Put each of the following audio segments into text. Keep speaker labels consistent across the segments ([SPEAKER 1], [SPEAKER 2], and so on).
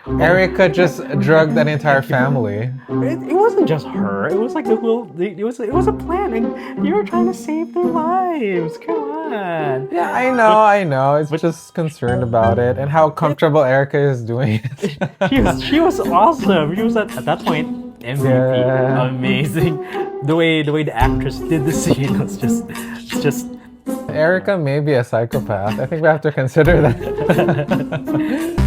[SPEAKER 1] Erica just drugged an entire family.
[SPEAKER 2] It wasn't just her. It was like the whole. It was a plan, and you were trying to save their lives. Come on.
[SPEAKER 1] Yeah, I know. It's just concerned about it and how comfortable Erica is doing it.
[SPEAKER 2] She was awesome. She was at that point MVP.
[SPEAKER 1] Yeah.
[SPEAKER 2] Amazing. The way the actress did the scene was just
[SPEAKER 1] Erica may be a psychopath. I think we have to consider that.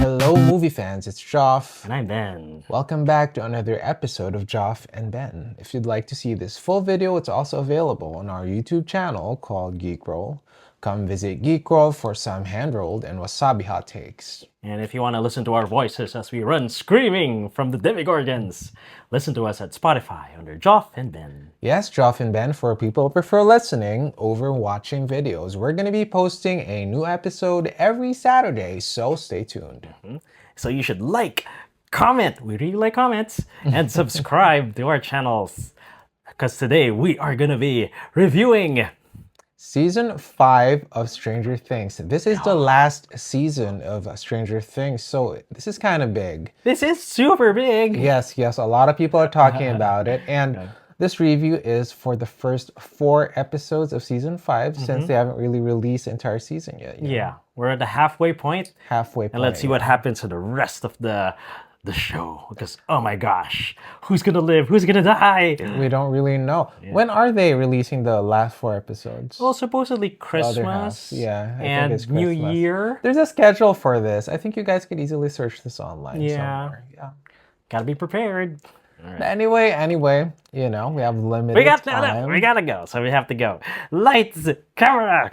[SPEAKER 1] Hello, movie fans. It's Geoff.
[SPEAKER 2] And I'm Ben.
[SPEAKER 1] Welcome back to another episode of Geoff and Ben. If you'd like to see this full video, it's also available on our YouTube channel called Geek Roll. Come visit Geek Roll for some hand-rolled and wasabi hot takes.
[SPEAKER 2] And if you want to listen to our voices as we run screaming from the Demigorgons, listen to us at Spotify under Geoff and Ben.
[SPEAKER 1] Yes, Geoff and Ben, for people who prefer listening over watching videos. We're going to be posting a new episode every Saturday, so stay tuned.
[SPEAKER 2] So you should like, comment, we really like comments, and subscribe to our channels. Because today we are going to be reviewing
[SPEAKER 1] Season 5 of Stranger Things. This is the last season of Stranger Things, so this is kind of big.
[SPEAKER 2] This is super big.
[SPEAKER 1] Yes, a lot of people are talking about it, and this review is for the first 4 episodes of Season 5, since they haven't really released the entire season yet. You know?
[SPEAKER 2] Yeah, we're at the halfway point.
[SPEAKER 1] Halfway point.
[SPEAKER 2] And let's see what happens to the rest of the show. Because, oh my gosh, who's going to live? Who's going to die?
[SPEAKER 1] We don't really know. When are they releasing the last 4 episodes?
[SPEAKER 2] Well, supposedly Christmas.
[SPEAKER 1] Yeah, I
[SPEAKER 2] and
[SPEAKER 1] think it's
[SPEAKER 2] New
[SPEAKER 1] Christmas.
[SPEAKER 2] Year.
[SPEAKER 1] There's a schedule for this. I think you guys could easily search this online
[SPEAKER 2] Yeah.
[SPEAKER 1] somewhere. Yeah.
[SPEAKER 2] Gotta be prepared.
[SPEAKER 1] But anyway, you know, we have limited time.
[SPEAKER 2] We gotta go, so we have to go. Lights, camera,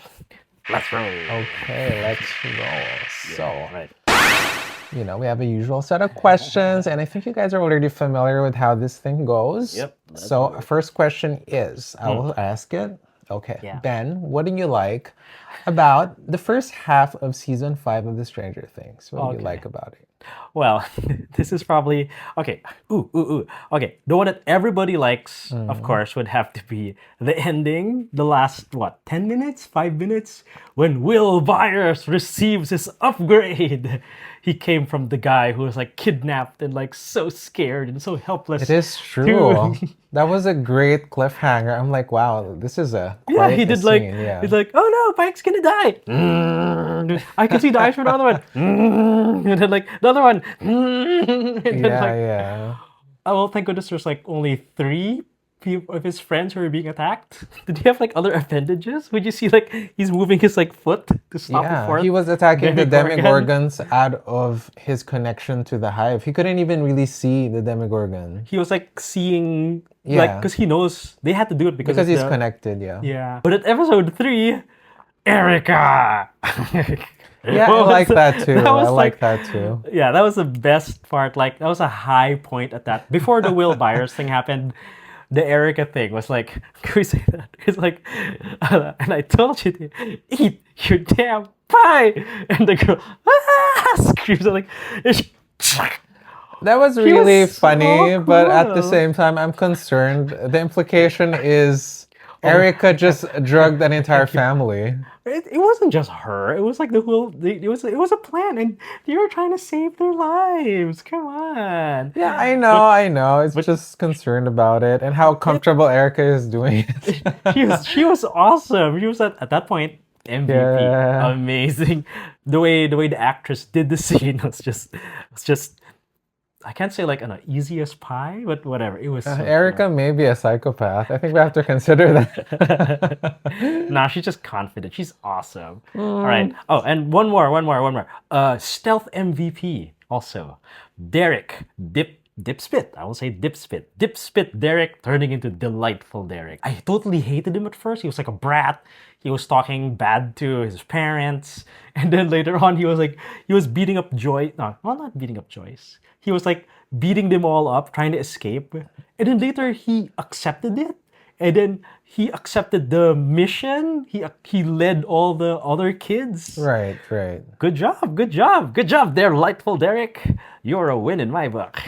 [SPEAKER 2] let's roll.
[SPEAKER 1] Okay, let's go. So,
[SPEAKER 2] Right.
[SPEAKER 1] you know, we have a usual set of questions, and I think you guys are already familiar with how this thing goes.
[SPEAKER 2] Yep.
[SPEAKER 1] So, first question is, I will ask it. Okay.
[SPEAKER 2] Yeah.
[SPEAKER 1] Ben, what do you like about the first half of season 5 of the Stranger Things? What do you like about it?
[SPEAKER 2] Well, this is probably okay. Okay, the one that everybody likes, of course, would have to be the ending. The last 10 minutes, 5 minutes, when Will Byers receives his upgrade. He came from the guy who was like kidnapped and like so scared and so helpless.
[SPEAKER 1] It is true. That was a great cliffhanger. I'm like, wow, this is a quite
[SPEAKER 2] he did
[SPEAKER 1] a
[SPEAKER 2] like
[SPEAKER 1] scene. Yeah.
[SPEAKER 2] he's like, oh no, Pike's gonna die. I can see the eyes from the other one. And then like the other one. And then,
[SPEAKER 1] Yeah.
[SPEAKER 2] oh well, thank goodness there's like only 3 people of his friends who are being attacked. Did he have like other appendages? Would you see like he's moving his like foot to stop the
[SPEAKER 1] Yeah,
[SPEAKER 2] fourth?
[SPEAKER 1] he was attacking the
[SPEAKER 2] Demigorgon.
[SPEAKER 1] Demigorgons out of his connection to the hive. He couldn't even really see the Demigorgon.
[SPEAKER 2] He was like seeing like
[SPEAKER 1] Yeah.
[SPEAKER 2] because he knows they had to do it because
[SPEAKER 1] Because
[SPEAKER 2] of
[SPEAKER 1] he's
[SPEAKER 2] the-
[SPEAKER 1] connected, yeah.
[SPEAKER 2] Yeah. But at episode 3, Erica.
[SPEAKER 1] Yeah, I
[SPEAKER 2] What was
[SPEAKER 1] like
[SPEAKER 2] it?
[SPEAKER 1] that too.
[SPEAKER 2] That was
[SPEAKER 1] I like
[SPEAKER 2] like-
[SPEAKER 1] that too.
[SPEAKER 2] Yeah, that was the best part. Like that was a high point at that. Before the Will Byers thing happened, the Erica thing was like, can we say that? It's like, and I told you to eat your damn pie, and the girl screams like,
[SPEAKER 1] That was
[SPEAKER 2] was
[SPEAKER 1] really
[SPEAKER 2] so
[SPEAKER 1] funny, but at the
[SPEAKER 2] cool.
[SPEAKER 1] same time, I'm concerned. The implication is Erica just drugged an entire family.
[SPEAKER 2] it wasn't just her. It was like the whole. It was a plan, and you were trying to save their lives. Come on.
[SPEAKER 1] Yeah, I know. It's just concerned about it and how comfortable Erica is doing it.
[SPEAKER 2] She was awesome. She was at that point MVP.
[SPEAKER 1] Yeah.
[SPEAKER 2] Amazing. The way the actress did the scene was just I can't say like an easy as pie, but whatever. It was so
[SPEAKER 1] Erica may be a psychopath. I think we have to consider that.
[SPEAKER 2] cool. Nah, she's just confident. She's awesome. All right. Oh, and one more. Stealth MVP also. Derek Dipspit. I will say Dipspit. Dipspit Derek turning into Delightful Derek. I totally hated him at first. He was like a brat. He was talking bad to his parents. And then later on, he was beating up Joyce. No, well, not beating up Joyce. He was like beating them all up, trying to escape. And then later, he accepted it. And then he accepted the mission. He led all the other kids.
[SPEAKER 1] Right.
[SPEAKER 2] Good job, Delightful Derek. You're a win in my book.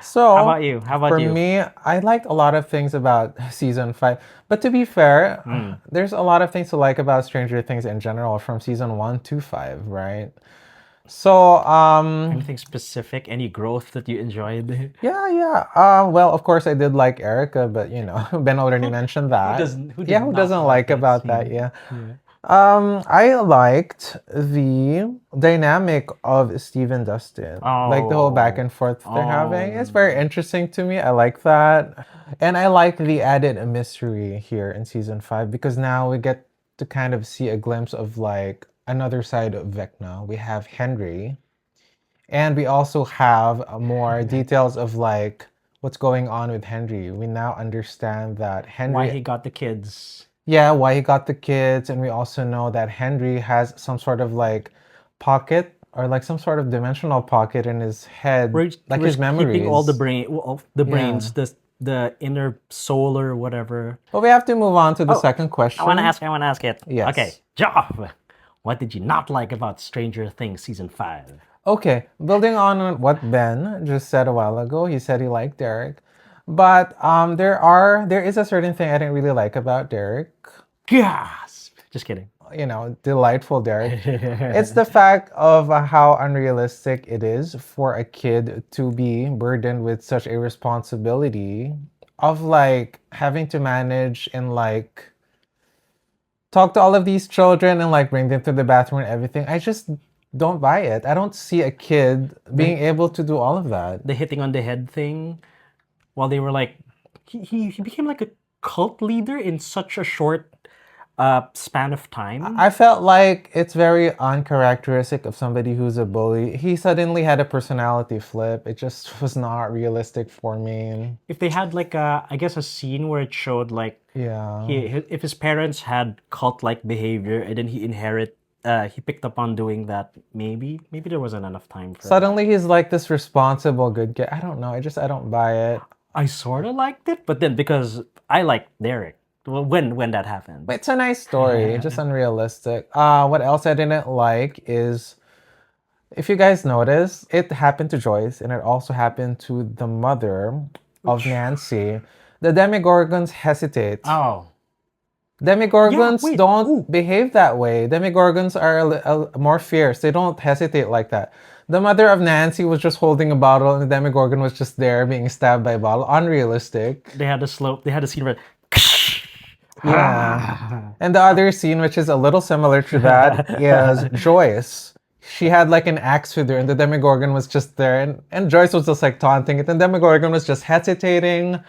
[SPEAKER 1] So,
[SPEAKER 2] How about you? How about
[SPEAKER 1] for
[SPEAKER 2] you?
[SPEAKER 1] me, I liked a lot of things about season 5. But to be fair, there's a lot of things to like about Stranger Things in general from season 1 to 5, right? So,
[SPEAKER 2] Anything specific? Any growth that you enjoyed?
[SPEAKER 1] yeah, yeah. Well, of course, I did like Erica, but Ben already mentioned
[SPEAKER 2] Who
[SPEAKER 1] that.
[SPEAKER 2] doesn't? Who
[SPEAKER 1] Yeah,
[SPEAKER 2] did
[SPEAKER 1] who
[SPEAKER 2] not
[SPEAKER 1] doesn't
[SPEAKER 2] like
[SPEAKER 1] like
[SPEAKER 2] that
[SPEAKER 1] about that?
[SPEAKER 2] scene?
[SPEAKER 1] Yeah.
[SPEAKER 2] Yeah.
[SPEAKER 1] I liked the dynamic of Steve and Dustin. Like the whole back
[SPEAKER 2] Oh,
[SPEAKER 1] and forth they're having. It's very
[SPEAKER 2] oh,
[SPEAKER 1] interesting to me. I like that. And I like the added mystery here in season 5 because now we get to kind of see a glimpse of like another side of Vecna. We have Henry, and we also have more details of like what's going on with Henry. We now understand that
[SPEAKER 2] why
[SPEAKER 1] Henry,
[SPEAKER 2] he got the kids?
[SPEAKER 1] yeah, why he got the kids, and we also know that Henry has some sort of like pocket or like some sort of dimensional pocket in his head, like
[SPEAKER 2] We're
[SPEAKER 1] his
[SPEAKER 2] keeping all the
[SPEAKER 1] memories.
[SPEAKER 2] brain, well, the brains,
[SPEAKER 1] Yeah.
[SPEAKER 2] the inner soul or whatever.
[SPEAKER 1] But we have to move on to the
[SPEAKER 2] Oh,
[SPEAKER 1] second question.
[SPEAKER 2] I want to ask it. Okay,
[SPEAKER 1] Yes.
[SPEAKER 2] Geoff, what did you not like about Stranger Things season 5?
[SPEAKER 1] Okay, building on what Ben just said a while ago, he said he liked Derek. But there is a certain thing I didn't really like about Derek.
[SPEAKER 2] Gasp! Just kidding.
[SPEAKER 1] Delightful Derek. It's the fact of how unrealistic it is for a kid to be burdened with such a responsibility of like having to manage and like talk to all of these children and like bring them to the bathroom and everything. I just don't buy it. I don't see a kid being
[SPEAKER 2] the
[SPEAKER 1] able to do all of that.
[SPEAKER 2] the hitting on the head thing, while they were like, he became like a cult leader in such a short span of time.
[SPEAKER 1] I felt like it's very uncharacteristic of somebody who's a bully. He suddenly had a personality flip. It just was not realistic for me.
[SPEAKER 2] If they had like I guess a scene where it showed like
[SPEAKER 1] Yeah.
[SPEAKER 2] if his parents had cult like behavior and then he picked up on doing that, maybe there wasn't enough time for that.
[SPEAKER 1] Suddenly he's like this responsible good guy. I don't know. I don't buy it.
[SPEAKER 2] I sort of liked it, but then because I liked Derek, well, when that happened.
[SPEAKER 1] But it's a nice story, just unrealistic. What else I didn't like is if you guys notice, it happened to Joyce and it also happened to the mother of Nancy. The Demigorgons hesitate.
[SPEAKER 2] Oh, yeah,
[SPEAKER 1] Demigorgons
[SPEAKER 2] wait. Ooh,
[SPEAKER 1] don't behave that way. Demigorgons are more fierce. They don't hesitate like that. The mother of Nancy was just holding a bottle, and the Demigorgon was just there being stabbed by a bottle. Unrealistic.
[SPEAKER 2] they had a scene where
[SPEAKER 1] Yeah. And the other scene, which is a little similar to that, is Joyce. She had like an axe with her, and the Demigorgon was just there, and Joyce was just like taunting it, and Demigorgon was just hesitating.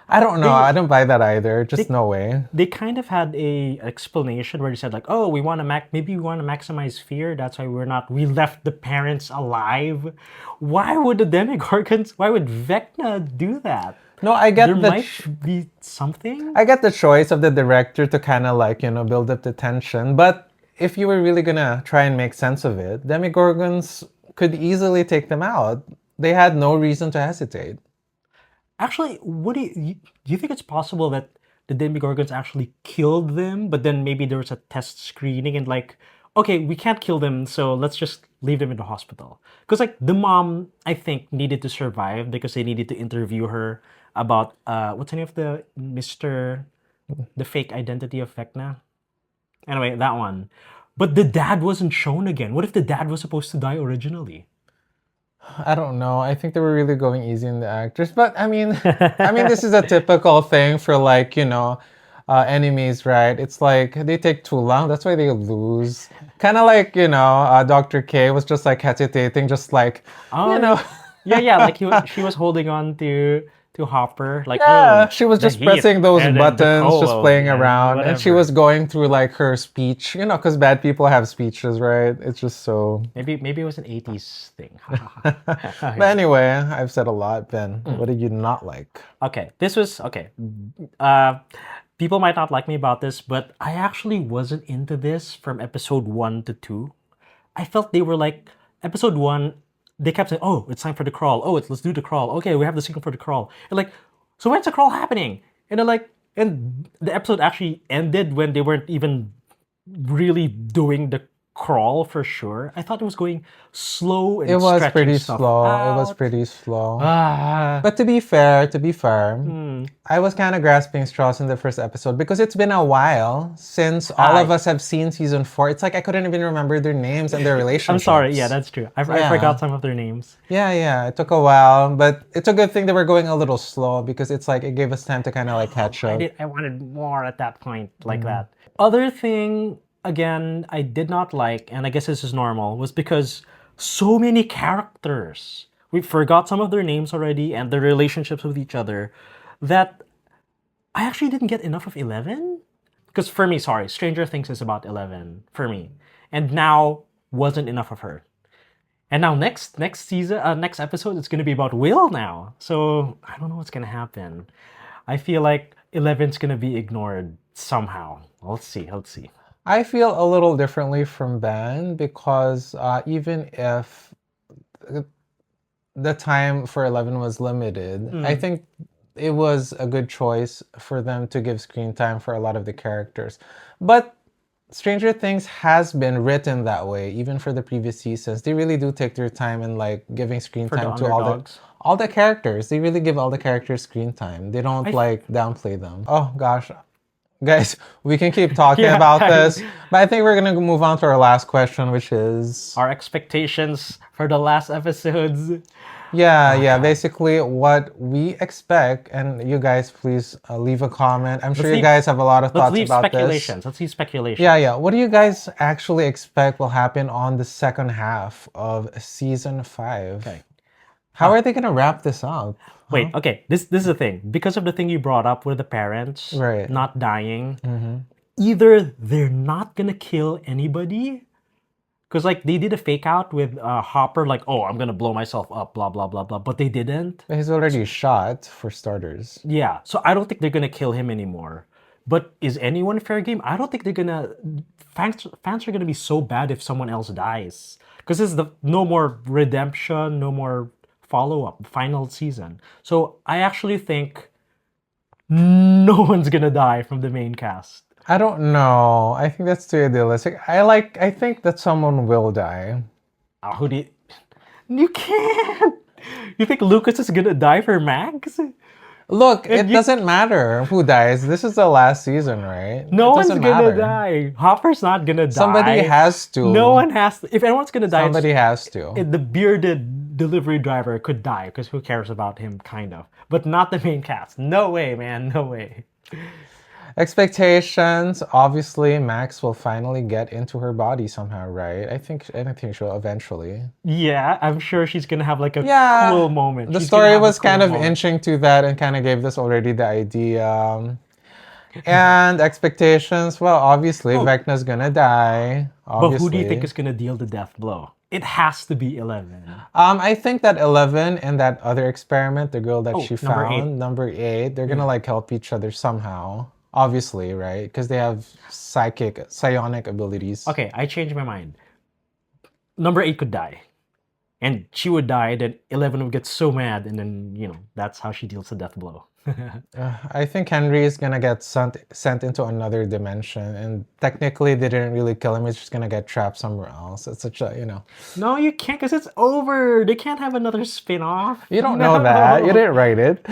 [SPEAKER 1] I don't know. I don't buy that either. Just no way.
[SPEAKER 2] they kind of had a explanation where they said like, oh, maybe we want to maximize fear, that's why we left the parents alive. Why would the Demigorgons, why would Vecna do that?
[SPEAKER 1] No,
[SPEAKER 2] There might be something.
[SPEAKER 1] I get the choice of the director to kind of like build up the tension, but if you were really gonna try and make sense of it, Demigorgons could easily take them out. They had no reason to hesitate.
[SPEAKER 2] Actually, what do you think it's possible that the Demigorgons actually killed them, but then maybe there was a test screening and like, okay, we can't kill them, so let's just leave them in the hospital. Because like the mom, I think, needed to survive because they needed to interview her about what's the name of the fake identity of Vecna. Anyway, that one. But the dad wasn't shown again. What if the dad was supposed to die originally?
[SPEAKER 1] I don't know. I think they were really going easy on the actors, but I mean, this is a typical thing for like enemies, right? It's like they take too long. That's why they lose. Kind of like Dr. K was just like hesitating, just like you
[SPEAKER 2] Oh,
[SPEAKER 1] know.
[SPEAKER 2] yeah. Like she was holding on to Hopper, like,
[SPEAKER 1] Yeah,
[SPEAKER 2] oh,
[SPEAKER 1] she was
[SPEAKER 2] the
[SPEAKER 1] just
[SPEAKER 2] heat
[SPEAKER 1] pressing those
[SPEAKER 2] and then the
[SPEAKER 1] buttons, just
[SPEAKER 2] cold
[SPEAKER 1] playing
[SPEAKER 2] and
[SPEAKER 1] around, and she was
[SPEAKER 2] whatever.
[SPEAKER 1] going through like her speech, because bad people have speeches, right? It's just so.
[SPEAKER 2] Maybe it was an '80s thing.
[SPEAKER 1] But
[SPEAKER 2] Okay.
[SPEAKER 1] anyway, I've said a lot, Ben. What did you not like?
[SPEAKER 2] Okay, this was okay. Uh, People might not like me about this, but I actually wasn't into this from episode 1 to 2. I felt they were like episode 1. They kept saying, "Oh, it's time for the crawl. Oh, let's do the crawl. Okay, we have the signal for the crawl." And like, so when's the crawl happening? And they're like, and the episode actually ended when they weren't even really doing the crawl for sure. I thought it was going slow and
[SPEAKER 1] It was
[SPEAKER 2] stretching
[SPEAKER 1] pretty
[SPEAKER 2] stuff
[SPEAKER 1] slow. It was
[SPEAKER 2] out.
[SPEAKER 1] pretty slow.
[SPEAKER 2] Ah,
[SPEAKER 1] But to be fair, I was kind of grasping straws in the first episode because it's been a while since all of
[SPEAKER 2] I-
[SPEAKER 1] us have seen season 4. It's like I couldn't even remember their names and their
[SPEAKER 2] I'm
[SPEAKER 1] relationships.
[SPEAKER 2] sorry. Yeah, that's true. I
[SPEAKER 1] Yeah.
[SPEAKER 2] forgot some of their names.
[SPEAKER 1] Yeah, it took a while, but it's a good thing that we're going a little slow because it's like it gave us time to kind of like catch up.
[SPEAKER 2] I wanted more at that point, like that. Other thing, again, I did not like, and I guess this is normal, was because so many characters. We forgot some of their names already and their relationships with each other that I actually didn't get enough of 11. Because for me, sorry, Stranger Things is about 11 for me. And now wasn't enough of her. And now next season, next episode, it's gonna be about Will now. So I don't know what's gonna happen. I feel like 11's gonna be ignored somehow. Let's see.
[SPEAKER 1] I feel a little differently from Ben because even if the time for 11 was limited, I think it was a good choice for them to give screen time for a lot of the characters. But Stranger Things has been written that way, even for the previous seasons. They really do take their time in like giving screen
[SPEAKER 2] For the
[SPEAKER 1] time to
[SPEAKER 2] underdogs.
[SPEAKER 1] all the characters. They really give all the characters screen time. They don't like downplay them. Oh gosh. Guys, we can keep talking
[SPEAKER 2] Yeah.
[SPEAKER 1] about this, but I think we're gonna move on to our last question, which is
[SPEAKER 2] Our expectations for the last episodes.
[SPEAKER 1] yeah, basically what we expect, and you guys please leave a comment. I'm sure you
[SPEAKER 2] leave-
[SPEAKER 1] guys have a lot of
[SPEAKER 2] Let's
[SPEAKER 1] thoughts
[SPEAKER 2] leave
[SPEAKER 1] about this.
[SPEAKER 2] speculations. Let's leave speculations.
[SPEAKER 1] Yeah. What do you guys actually expect will happen on the second half of season 5?
[SPEAKER 2] Okay.
[SPEAKER 1] How are they gonna wrap this up?
[SPEAKER 2] Wait, okay. This is the thing. Because of the thing you brought up with the parents
[SPEAKER 1] Right.
[SPEAKER 2] not dying, either they're not gonna kill anybody, because like they did a fake out with Hopper, like, oh, I'm gonna blow myself up, blah blah blah blah, but they didn't.
[SPEAKER 1] He's already shot for starters.
[SPEAKER 2] Yeah, so I don't think they're gonna kill him anymore. But is anyone fair game? I don't think they're gonna. Fans are gonna be so bad if someone else dies, because this is the no more redemption, no more follow up, final season. So I actually think no one's gonna die from the main cast.
[SPEAKER 1] I don't know. I think that's too idealistic. I think that someone will die.
[SPEAKER 2] Who do you can't. You think Lucas is gonna die for Max?
[SPEAKER 1] Look, it doesn't matter who dies. This is the last season, right?
[SPEAKER 2] No
[SPEAKER 1] It
[SPEAKER 2] one's
[SPEAKER 1] doesn't
[SPEAKER 2] gonna
[SPEAKER 1] matter.
[SPEAKER 2] die. Hopper's not gonna die.
[SPEAKER 1] Somebody has to.
[SPEAKER 2] No one has to. If anyone's gonna die,
[SPEAKER 1] Somebody has to.
[SPEAKER 2] the bearded delivery driver could die because who cares about him, kind of. But not the main cast. No way, man. No way.
[SPEAKER 1] Expectations. Obviously, Max will finally get into her body somehow, right? I think she'll eventually.
[SPEAKER 2] Yeah, I'm sure she's gonna have like a
[SPEAKER 1] Yeah.
[SPEAKER 2] cool moment.
[SPEAKER 1] The
[SPEAKER 2] She's gonna
[SPEAKER 1] story
[SPEAKER 2] have a
[SPEAKER 1] was
[SPEAKER 2] cool
[SPEAKER 1] kind of
[SPEAKER 2] moment.
[SPEAKER 1] inching to that and kind of gave us already the idea. And expectations. Well, obviously, Vecna's gonna die.
[SPEAKER 2] But
[SPEAKER 1] Obviously.
[SPEAKER 2] who do you think is gonna deal the death blow? It has to be 11.
[SPEAKER 1] I think that 11 and that other experiment, the girl that she
[SPEAKER 2] number
[SPEAKER 1] found, number 8, they're gonna like help each other somehow. Obviously, right? Because they have psionic abilities.
[SPEAKER 2] Okay, I changed my mind. Number 8 could die. And she would die, then 11 would get so mad, and then, that's how she deals the death blow.
[SPEAKER 1] I think Henry is gonna get sent into another dimension, and technically they didn't really kill him. He's just gonna get trapped somewhere else. It's such a.
[SPEAKER 2] No, you can't, because it's over. They can't have another spin-off.
[SPEAKER 1] You don't know that. You didn't write it.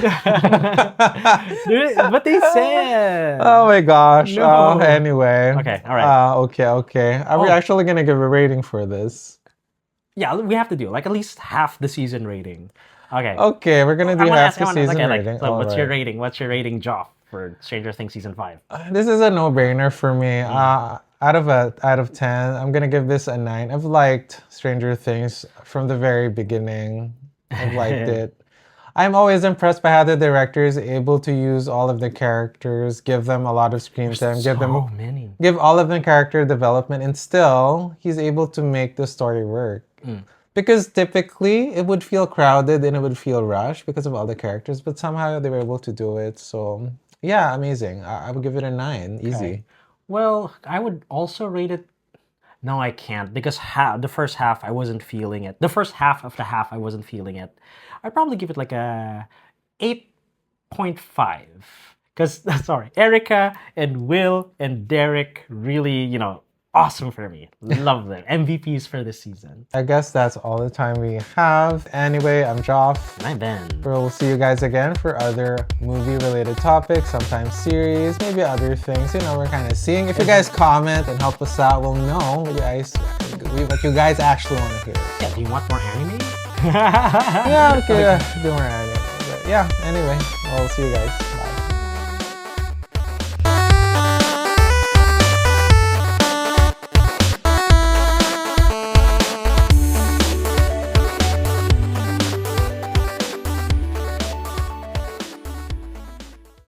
[SPEAKER 2] But they said.
[SPEAKER 1] Oh my gosh.
[SPEAKER 2] No.
[SPEAKER 1] Anyway.
[SPEAKER 2] Okay, all right.
[SPEAKER 1] Okay. Are we actually gonna give a rating for this?
[SPEAKER 2] Yeah, we have to do like at least half the season rating. Okay.
[SPEAKER 1] Okay, we're gonna do half the season rating.
[SPEAKER 2] So what's your
[SPEAKER 1] Alright.
[SPEAKER 2] rating? What's your rating, Geoff, for Stranger Things season 5?
[SPEAKER 1] This is a no-brainer for me. Out of 10, I'm gonna give this a 9. I've liked Stranger Things from the very beginning. I've liked it. I'm always impressed by how the director is able to use all of the characters, give them a lot of screen time,
[SPEAKER 2] So many.
[SPEAKER 1] give all of them character development, and still he's able to make the story work. Because typically it would feel crowded and it would feel rushed because of all the characters, but somehow they were able to do it. So yeah, amazing. I would give it a 9, easy.
[SPEAKER 2] Okay. Well, I would also rate it. No, I can't, because the first half I wasn't feeling it. The first half of the half I wasn't feeling it. I'd probably give it like a 8.5. Because sorry, Erica and Will and Derek really, awesome for me. Love them. MVPs for this season.
[SPEAKER 1] I guess that's all the time we have. Anyway, I'm Geoff.
[SPEAKER 2] And I'm Ben.
[SPEAKER 1] We'll see you guys again for other movie-related topics, sometimes series, maybe other things. You know, we're kind of seeing. If you guys comment and help us out, we'll know what you guys actually want to hear.
[SPEAKER 2] Yeah, do you want more anime?
[SPEAKER 1] Yeah, okay, do more anime. But yeah, anyway, we'll see you guys.